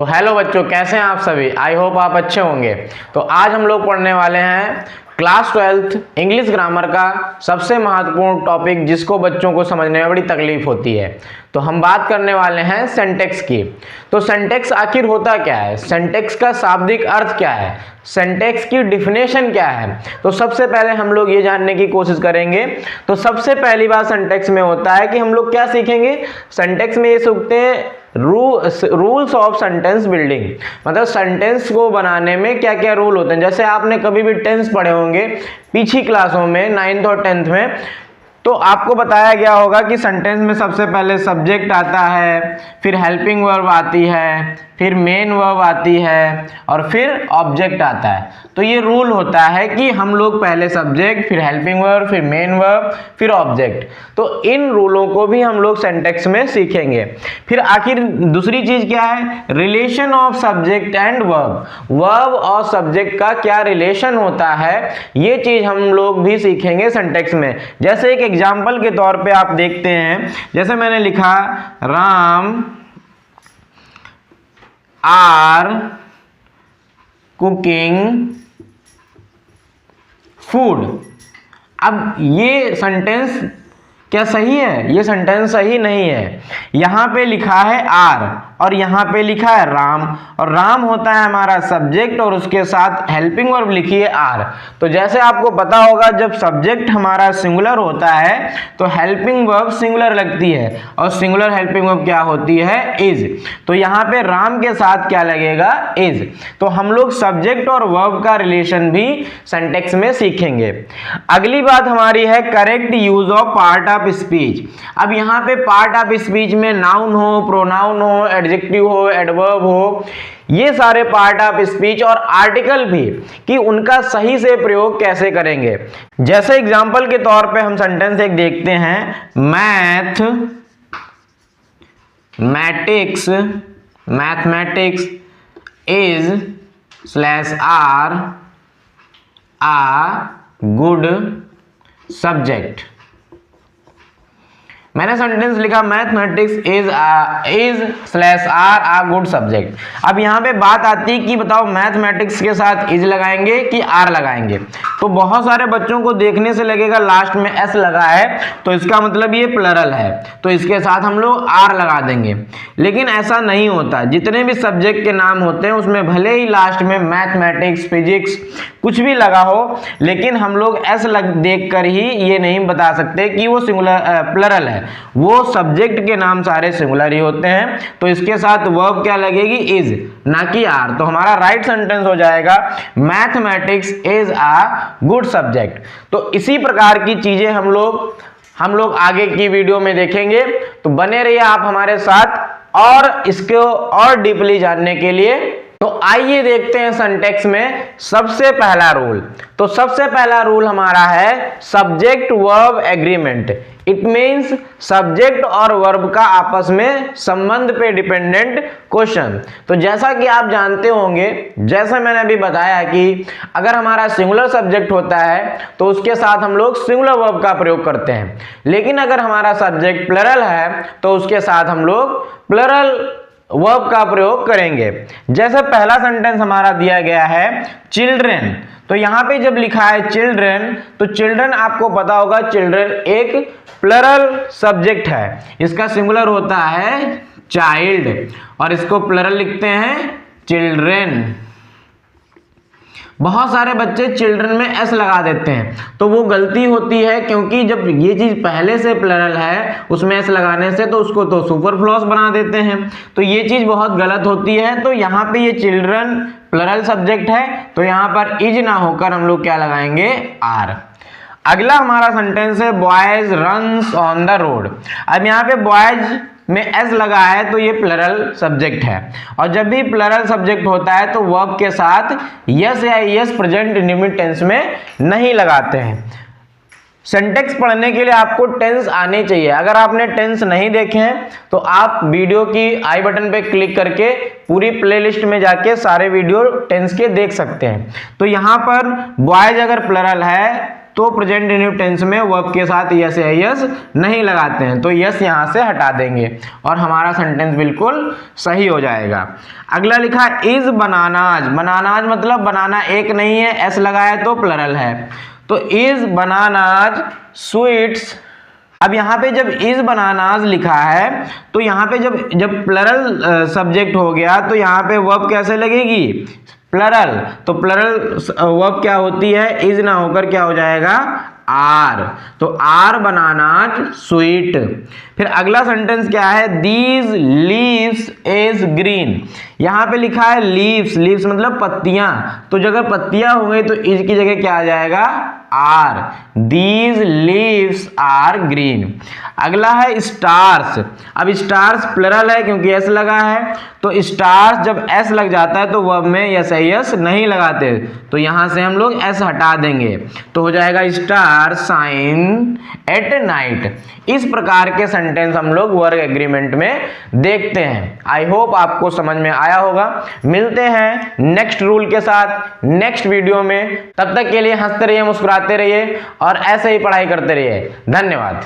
तो हेलो बच्चों, कैसे हैं आप सभी। आई होप आप अच्छे होंगे। तो आज हम लोग पढ़ने वाले हैं क्लास 12th इंग्लिश ग्रामर का सबसे महत्वपूर्ण टॉपिक, जिसको बच्चों को समझने में बड़ी तकलीफ होती है। तो हम बात करने वाले हैं सिंटैक्स की। तो सिंटैक्स आखिर होता क्या है, सिंटैक्स का शाब्दिक अर्थ क्या है, सिंटैक्स की डिफिनेशन क्या है। तो सबसे पहले हम लोग ये जानने की कोशिश करेंगे। तो सबसे पहली बात सिंटैक्स में होता है कि हम लोग क्या सीखेंगे। सिंटैक्स में ये सीखते हैं रूल्स ऑफ सेंटेंस बिल्डिंग, मतलब सेंटेंस को बनाने में क्या क्या रूल होते हैं। जैसे आपने कभी भी टेंस पढ़े होंगे पिछली क्लासों में 9th और 10th में, तो आपको बताया गया होगा कि सेंटेंस में सबसे पहले सब्जेक्ट आता है, फिर हेल्पिंग वर्ब आती है, फिर मेन वर्ब आती है और फिर ऑब्जेक्ट आता है। तो ये रूल होता है कि हम लोग पहले सब्जेक्ट, फिर हेल्पिंग वर्ब, फिर मेन वर्ब, फिर ऑब्जेक्ट। तो इन रूलों को भी हम लोग सेंटेक्स में सीखेंगे। फिर आखिर दूसरी चीज क्या है, relation of subject and verb. Verb और सब्जेक्ट का क्या रिलेशन होता है, ये चीज हम लोग भी सीखेंगे सेंटेक्स में। जैसे एक एग्जाम्पल के तौर पे आप देखते हैं, जैसे मैंने लिखा राम आर कुकिंग फूड। अब ये सेंटेंस क्या सही है, ये सेंटेंस सही नहीं है। यहां पे लिखा है आर और यहां पे लिखा है राम, और राम होता है हमारा सब्जेक्ट और उसके साथ हेल्पिंग वर्ब लिखी है आर। तो जैसे आपको पता होगा, जब सब्जेक्ट हमारा सिंगुलर होता है तो हेल्पिंग वर्ब सिंगुलर लगती है, और सिंगुलर हेल्पिंग वर्ब क्या होती है, इज। तो यहां पे राम के साथ क्या लगेगा, इज। तो हम लोग सब्जेक्ट और वर्ब का रिलेशन भी सेंटेक्स में सीखेंगे। अगली बात हमारी है correct use of part of speech. अब यहाँ पे पार्ट ऑफ स्पीच में नाउन हो, प्रोनाउन हो, एडजेक्टिव हो, एडवर्ब हो, ये सारे पार्ट ऑफ स्पीच और आर्टिकल भी, कि उनका सही से प्रयोग कैसे करेंगे। जैसे एग्जांपल के तौर पे हम सेंटेंस एक देखते हैं, mathematics is /r a good subject. मैंने सेंटेंस लिखा mathematics is /r a good subject. अब यहाँ पे बात आती है कि बताओ मैथमेटिक्स के साथ इज लगाएंगे कि आर लगाएंगे। तो बहुत सारे बच्चों को देखने से लगेगा लास्ट में एस लगा है, तो इसका मतलब ये प्लरल है, तो इसके साथ हम लोग आर लगा देंगे। लेकिन ऐसा नहीं होता। जितने भी सब्जेक्ट के नाम होते हैं उसमें भले ही लास्ट में मैथमेटिक्स, फिजिक्स कुछ भी लगा हो, लेकिन हम लोग एस देख कर ही ये नहीं बता सकते कि वो सिंगुलर प्लरल है। वो सब्जेक्ट के नाम सारे सिंगुलर ही होते हैं, तो इसके साथ वर्ब क्या लगेगी, इज, ना कि आर। तो हमारा राइट सेंटेंस हो जाएगा mathematics is a good subject. तो इसी प्रकार की चीजें हम लोग आगे की वीडियो में देखेंगे। तो बने रहिए आप हमारे साथ, और इसको और डीपली जानने के लिए। तो आइए देखते हैं सिंटैक्स में सबसे पहला रूल। तो सबसे पहला रूल हमारा है subject verb agreement. It means subject और वर्ब का आपस में संबंध पे डिपेंडेंट क्वेश्चन। तो जैसा कि आप जानते होंगे, जैसा मैंने अभी बताया कि अगर हमारा सिंगुलर सब्जेक्ट होता है तो उसके साथ हम लोग सिंगुलर वर्ब का प्रयोग करते हैं, लेकिन अगर हमारा सब्जेक्ट प्लरल है तो उसके साथ हम लोग प्लरल वर्ब का प्रयोग करेंगे। जैसे पहला सेंटेंस हमारा दिया गया है चिल्ड्रेन। तो यहां पे जब लिखा है चिल्ड्रेन, तो चिल्ड्रन आपको पता होगा चिल्ड्रन एक प्लरल सब्जेक्ट है। इसका सिंगुलर होता है चाइल्ड और इसको प्लरल लिखते हैं चिल्ड्रेन। बहुत सारे बच्चे चिल्ड्रन में एस लगा देते हैं, तो वो गलती होती है, क्योंकि जब ये चीज पहले से प्लरल है उसमें एस लगाने से तो उसको तो सुपरफ्लूअस बना देते हैं। तो ये चीज बहुत गलत होती है। तो यहाँ पे ये चिल्ड्रन प्लरल सब्जेक्ट है, तो यहाँ पर इज ना होकर हम लोग क्या लगाएंगे, आर। अगला हमारा सेंटेंस है boys runs on the road. अब यहाँ पे बॉयज में एस लगा है तो ये प्लरल सब्जेक्ट है, और जब भी प्लरल सब्जेक्ट होता है तो वर्ब के साथ यस या यस प्रेजेंट इंडेफिनिट टेंस में नहीं लगाते हैं। सिंटैक्स पढ़ने के लिए आपको टेंस आने चाहिए। अगर आपने टेंस नहीं देखे हैं तो आप वीडियो की आई बटन पे क्लिक करके पूरी प्लेलिस्ट में जाके सारे वीडियो टेंस के देख सकते हैं। तो यहाँ पर बॉयज अगर प्लरल है तो प्रेजेंट इंडेफिनिट टेंस में वर्ब के साथ यस या यस नहीं लगाते हैं, तो यस यहाँ से हटा देंगे और हमारा सेंटेंस बिल्कुल सही हो जाएगा। अगला लिखा इज बनानाज, बनानाज मतलब बनाना एक नहीं है, एस लगाया तो प्लरल है, तो इज बनानाज स्वीट्स। अब यहाँ पे जब इज बनानाज लिखा है तो यहाँ पे जब प्लरल सब्जेक्ट हो गया तो यहाँ पे वर्ब कैसे लगेगी, प्लरल, तो प्लरल वर्ब क्या होती है, इज ना होकर क्या हो जाएगा, आर, तो आर बनानाज स्वीट। फिर अगला सेंटेंस क्या है, दीज लीव्स इज ग्रीन, यहाँ पे लिखा है लीव्स, लीव्स मतलब पत्तियां, तो अगर पत्तियां हो गई तो इज की जगह क्या आ जाएगा, are, these leaves are green. अगला है स्टार्स, अब स्टार्स प्लरल है क्योंकि एस लगा है, तो स्टार्स जब एस लग जाता है तो वर्ब में यस यस नहीं लगाते, तो यहां से हम लोग एस हटा देंगे, तो हो जाएगा स्टार शाइन एट नाइट। इस प्रकार के सेंटेंस हम लोग वर्क एग्रीमेंट में देखते हैं। आई होप आपको समझ में आया होगा। मिलते हैं नेक्स्ट रूल के साथ नेक्स्ट वीडियो में, तब तक के लिए हंसते रहिए, मुस्कुराते रहिए और ऐसे ही पढ़ाई करते रहिए। धन्यवाद।